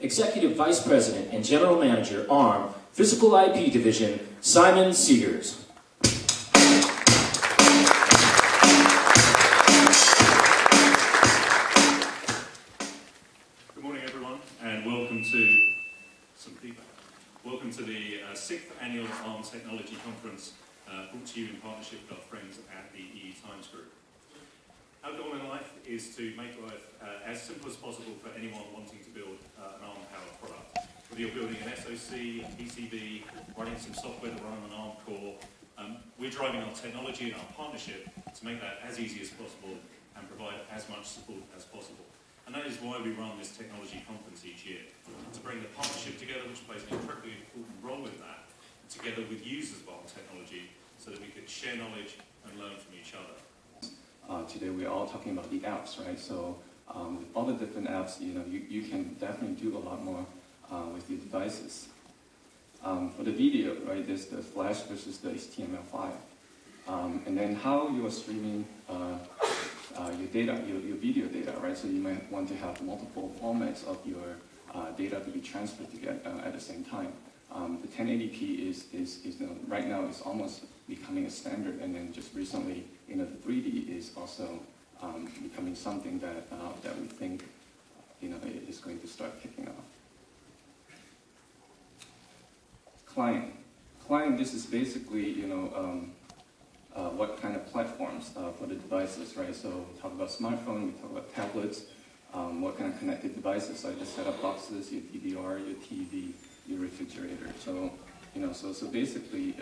Executive Vice President and General Manager, ARM Physical IP Division, Simon Segars. Good morning, everyone, and welcome to the 6th Annual ARM Technology Conference, brought to you in partnership with our friends at the EE Times Group. Our goal in life is to make life as simple as possible for anyone wanting to build an ARM-powered product. Whether you're building an SoC, a PCB, running some software to run on an ARM core, we're driving our technology and our partnership to make that as easy as possible and provide as much support as possible. And that is why we run this technology conference each year, to bring the partnership together, which plays an incredibly important role in that, together with users of ARM technology, so that we could share knowledge and learn from each other. Today we're all talking about the apps, right? So with all the different apps, you can definitely do a lot more with your devices. For the video, right, there's the Flash versus the HTML5. And then how you are streaming your data, your video data, right? So you might want to have multiple formats of your data to be transferred together at the same time. The 1080p is right now is almost becoming a standard, and then just recently, the 3D is also becoming something that that we think is going to start kicking off. Client. This is basically what kind of platforms for the devices, right? So we talk about smartphone, we talk about tablets, what kind of connected devices, like the set-top boxes, your DVR, your TV, your refrigerator. So so basically,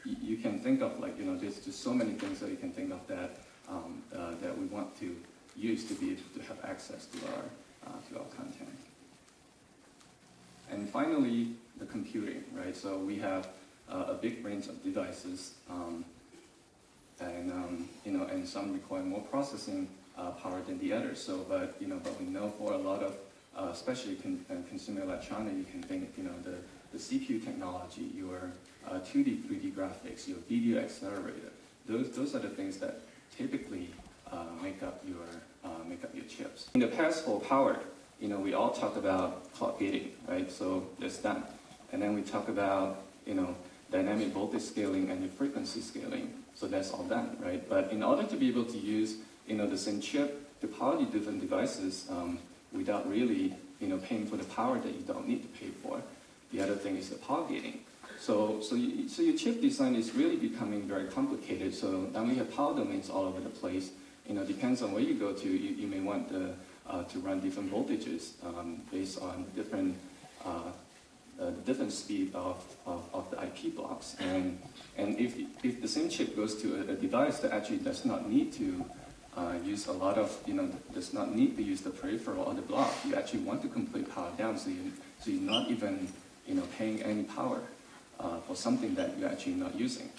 you can think of there's just so many things that you can think of that that we want to use to be able to have access to our content. And finally, the computing, right? So we have a big range of devices, and some require more processing power than the others. So, but we know for a lot of, especially consumer electronics, you can think, the CPU technology, your 2D, 3D graphics, your video accelerator. Those are the things that typically make up your chips. In the past, for power, we all talk about clock gating, right? So that's done. And then we talk about, dynamic voltage scaling and the frequency scaling. So that's all done, right? But in order to be able to use, the same chip to power the different devices without really, paying for the power that you don't need to pay for, the other thing is the power gating. So your chip design is really becoming very complicated. So now we have power domains all over the place. Depends on where you go to. You may want to run different voltages based on different the different speed of the IP blocks. And if the same chip goes to a device that actually does not need to use a lot of, does not need to use the peripheral or the block, you actually want to complete power down, so you're not even, paying any power for something that you're actually not using.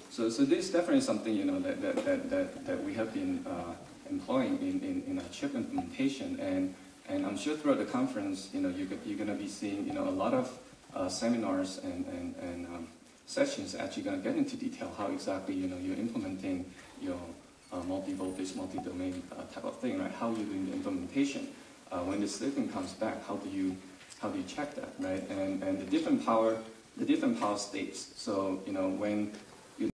So this is definitely something, that we have been employing in our chip implementation, and I'm sure throughout the conference, you're going to be seeing, a lot of seminars and sessions actually going to get into detail how exactly, you're implementing your multi-voltage, multi-domain type of thing, right? How you're doing the implementation. When the silicon comes back, how do you check that, right? And the different power states. So, when